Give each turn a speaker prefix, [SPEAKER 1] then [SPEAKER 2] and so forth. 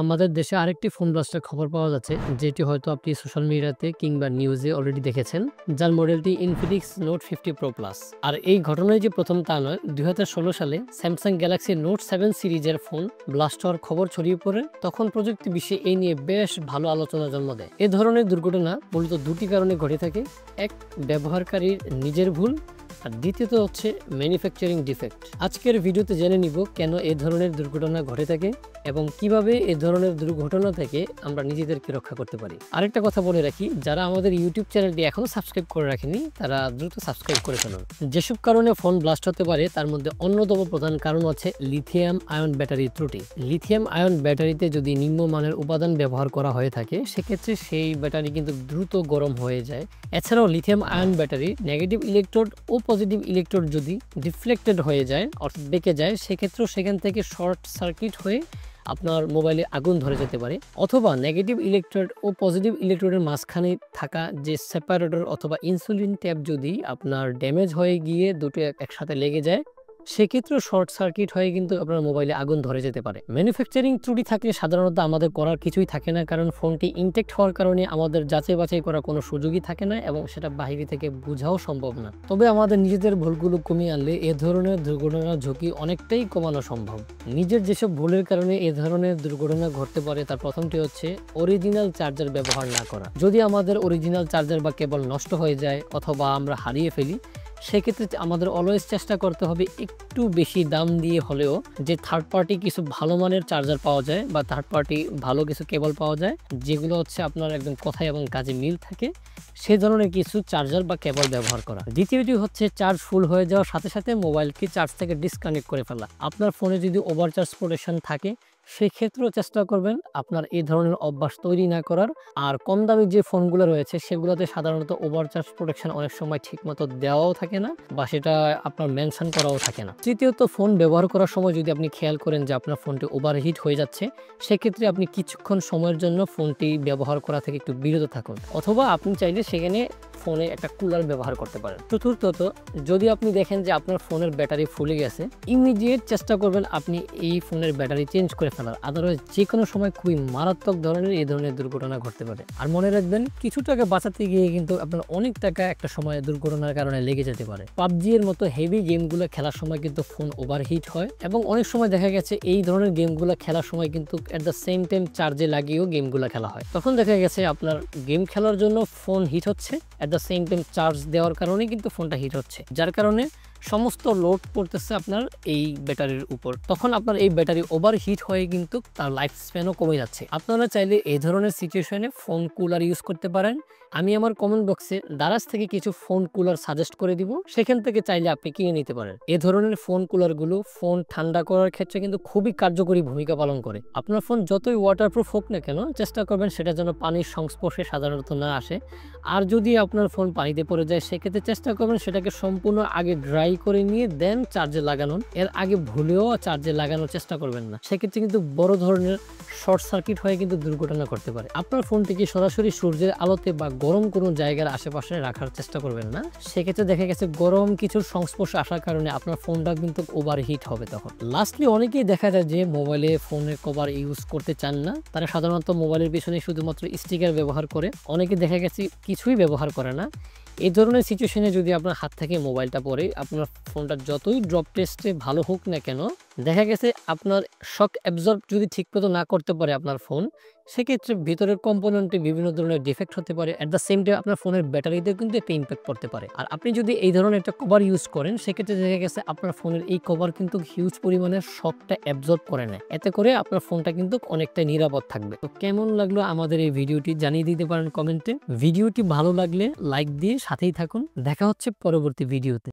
[SPEAKER 1] আমাদের দেশে আরেকটি ফোন ব্লাস্টের খবর পাওয়া যাচ্ছে, যেটি হয়তো আপনি সোশ্যাল মিডিয়াতে কিংবা নিউজে অলরেডি দেখেছেন, যার মডেলটি ইনফিনিক্স নোট 50 প্রো প্লাস। আর এই ঘটনায় যে প্রথম তা নয়, 2016 সালে স্যামসাং গ্যালাক্সি নোট 7 সিরিজের ফোন ব্লাস্ট হওয়ার খবর ছড়িয়ে পড়ে। তখন প্রযুক্তি বিশ্বে এই নিয়ে বেশ ভালো আলোচনা জন্ম দেয়। এ ধরনের দুর্ঘটনা মূলত দুটি কারণে ঘটে থাকে। এক, ব্যবহারকারীর নিজের ভুল, আর দ্বিতীয়ত হচ্ছে ম্যানুফ্যাকচারিং ডিফেক্ট। আজকের ভিডিওতে জেনে নিব কেন এ ধরনের দুর্ঘটনা ঘটে থাকে এবং কিভাবে এ ধরনের দুর্ঘটনা থেকে আমরা নিজেদেরকে রক্ষা করতে পারি। আরেকটা কথা বলে রাখি, যারা আমাদের ইউটিউব চ্যানেলটি এখনো সাবস্ক্রাইব করে রাখেনি তারা দ্রুত সাবস্ক্রাইব করে ফেলুন। যেসব কারণে ফোন ব্লাস্ট হতে পারে তার মধ্যে অন্যতম প্রধান কারণ হচ্ছে লিথিয়াম আয়ন ব্যাটারির ত্রুটি। লিথিয়াম আয়ন ব্যাটারিতে যদি নিম্নমানের উপাদান ব্যবহার করা হয়ে থাকে, সেক্ষেত্রে সেই ব্যাটারি কিন্তু দ্রুত গরম হয়ে যায়। এছাড়াও lithium ion battery negative electrode ও পজিটিভ ইলেকট্রোড যদি ডিফ্লেক্টেড হয়ে যায় অর্থাৎ বেঁকে যায়, সেক্ষেত্রেও সেখান থেকে শর্ট সার্কিট হয়ে আপনার মোবাইলে আগুন ধরে যেতে পারে। অথবা নেগেটিভ ইলেকট্রোড ও পজিটিভ ইলেকট্রোডের মাঝখানে থাকা যে সেপারেটর অথবা ইনসুলিন ট্যাপ যদি আপনার ড্যামেজ হয়ে গিয়ে দুটো একসাথে লেগে যায়, সেক্ষেত্রেও শর্ট সার্কিট হয়ে কিন্তু আপনার মোবাইলে আগুন ধরে যেতে পারে। ম্যানুফ্যাকচারিং ত্রুটি থাকলে সাধারণত আমাদের করার কিছুই থাকে না, কারণ ফোনটি ইনটেক্ট হওয়ার কারণে আমাদের যাচাই বাছাই করার কোনো সুযোগই থাকে না এবং সেটা বাইরে থেকে বোঝাও সম্ভব না। তবে আমাদের নিজেদের ভুলগুলো কমিয়ে আনলে এ ধরনের দুর্ঘটনার ঝুঁকি অনেকটাই কমানো সম্ভব। নিজের যেসব ভুলের কারণে এ ধরনের দুর্ঘটনা ঘটতে পারে তার প্রথমটি হচ্ছে অরিজিনাল চার্জার ব্যবহার না করা। যদি আমাদের অরিজিনাল চার্জার বা কেবল নষ্ট হয়ে যায় অথবা আমরা হারিয়ে ফেলি, সেক্ষেত্রে আমাদের অলওয়েজ চেষ্টা করতে হবে একটু বেশি দাম দিয়ে হলেও যে থার্ড পার্টি কিছু ভালো মানের চার্জার পাওয়া যায় বা থার্ড পার্টি ভালো কিছু কেবল পাওয়া যায়, যেগুলো হচ্ছে আপনার একদম কথায় এবং কাজে মিল থাকে, সে ধরনের কিছু চার্জার বা কেবল ব্যবহার করা। দ্বিতীয়টি হচ্ছে চার্জ ফুল হয়ে যাওয়ার সাথে সাথে মোবাইলকে চার্জ থেকে ডিসকানেক্ট করে ফেলা। আপনার ফোনে যদি ওভারচার্জ প্রোটেকশন থাকে, সেক্ষেত্রেও চেষ্টা করবেন আপনার এই ধরনের অভ্যাস তৈরি না করার। আর কম দামি যে ফোনগুলো রয়েছে সেগুলোতে সাধারণত ওভারচার্জ প্রোটেকশন অনেক সময় ঠিকমতো দেওয়াও থাকে না বা সেটা আপনার মেনশন করাও থাকে না। তৃতীয়ত, ফোন ব্যবহার করার সময় যদি আপনি খেয়াল করেন যে আপনার ফোনটি ওভারহিট হয়ে যাচ্ছে, সেক্ষেত্রে আপনি কিছুক্ষণ সময়ের জন্য ফোনটি ব্যবহার করা থেকে একটু বিরত থাকুন, অথবা আপনি চাইলে সেখানে ফোনে একটা কুলার ব্যবহার করতে পারেন। চতুর্থত, যদি আপনি দেখেন যে আপনার ফোনের ব্যাটারি ফুলে গেছে, ইমিডিয়েট চেষ্টা করবেন আপনি এই ফোনের ব্যাটারি চেঞ্জ করে ফেলার। আদারওয়াইজ যে কোনো সময় খুবই মারাত্মক ধরনের এই ধরনের দুর্ঘটনা ঘটতে পারে। আর মনে রাখবেন, কিছু টাকা বাঁচাতে গিয়ে কিন্তু আপনার অনেক টাকা একটা সময় দুর্ঘটনার কারণে লেগে যেতে পারে। পাবজি এর মতো হেভি গেমগুলো খেলার সময় কিন্তু ফোন ওভারহিট হয় এবং অনেক সময় দেখা গেছে এই ধরনের গেমগুলো খেলার সময় কিন্তু এট দ্য সেম টাইম চার্জে লাগিয়েও গেমগুলো খেলা হয়। তখন দেখা গেছে আপনার গেম খেলার জন্য ফোন হিট হচ্ছে, at the same time charge দেওয়ার কারণে কিন্তু ফোনটা হিট হচ্ছে, যার কারণে সমস্ত লোড পড়তেছে আপনার এই ব্যাটারির উপর। তখন আপনার এই ব্যাটারি ওভার হিট হয়ে কিন্তু তার লাইফ স্প্যানও কমে যাচ্ছে। আপনারা চাইলে এই ধরনের সিচুয়েশনে ফোন কুলার ইউজ করতে পারেন। আমি আমার কমেন্ট বক্সে দারাজ থেকে কিছু ফোন কুলার সাজেস্ট করে দিব, সেখান থেকে চাইলে আপনি কিনে নিতে পারেন। এ ধরনের ফোন কুলারগুলো ফোন ঠান্ডা করার ক্ষেত্রে কিন্তু খুবই কার্যকরী ভূমিকা পালন করে। আপনার ফোন যতই ওয়াটারপ্রুফ হোক না কেন, চেষ্টা করবেন সেটা যেন পানির সংস্পর্শে সাধারণত না আসে। আর যদি আপনার ফোন পানিতে পড়ে যায়, সেক্ষেত্রে চেষ্টা করবেন সেটাকে সম্পূর্ণ আগে ড্রাই করে নিয়ে দেন চার্জে লাগানোর। এর আগে ভুলেও চার্জে লাগানোর চেষ্টা করবেন না, সেক্ষেত্রে কিন্তু বড় ধরনের শর্ট সার্কিট হয়ে কিন্তু দুর্ঘটনা করতে পারে। আপনার ফোনটিকে সরাসরি সূর্যের আলোতে বা গরম কোনো জায়গার আশেপাশে রাখার চেষ্টা করবেন না, সেক্ষেত্রে দেখা গেছে গরম কিছুর সংস্পর্শে আসার কারণে আপনার ফোনটা কিন্তু ওভারহিট হবে। তখন লাস্টলি অনেকেই দেখা যায় যে মোবাইলে ফোনের কভার ইউজ করতে চান না, তারা সাধারণত মোবাইলের পিছনে শুধুমাত্র স্টিকার ব্যবহার করে, অনেকে দেখা গেছে কিছুই ব্যবহার করে না। এই ধরনের সিচুয়েশনে যদি আপনার হাত থেকে মোবাইলটা পড়ে, আপনার ফোনটা যতই ড্রপ টেস্টে ভালো হোক না কেন, দেখা গেছে আপনার শক অ্যাবজর্ব যদি ঠিকমতো না করতে পারে আপনার ফোন, সেক্ষেত্রে ভিতরের কম্পোনেন্টে বিভিন্ন ধরনের ডিফেক্ট হতে পারে। অ্যাট দ্য সেম টাইম আপনার ফোনের ব্যাটারিতেও কিন্তু একটা ইম্প্যাক্ট পড়তে পারে। আর আপনি যদি এই ধরনের একটা কভার ইউজ করেন, সেক্ষেত্রে দেখা গেছে আপনার ফোনের এই কভার কিন্তু হিউজ পরিমাণের শকটা অ্যাবজর্ব করে নেয়, এতে করে আপনার ফোনটা কিন্তু অনেকটা নিরাপদ থাকবে। তো কেমন লাগলো আমাদের এই ভিডিওটি জানিয়ে দিতে পারেন কমেন্টে। ভিডিওটি ভালো লাগলে লাইক দিয়ে সাথেই থাকুন। দেখা হচ্ছে পরবর্তী ভিডিওতে।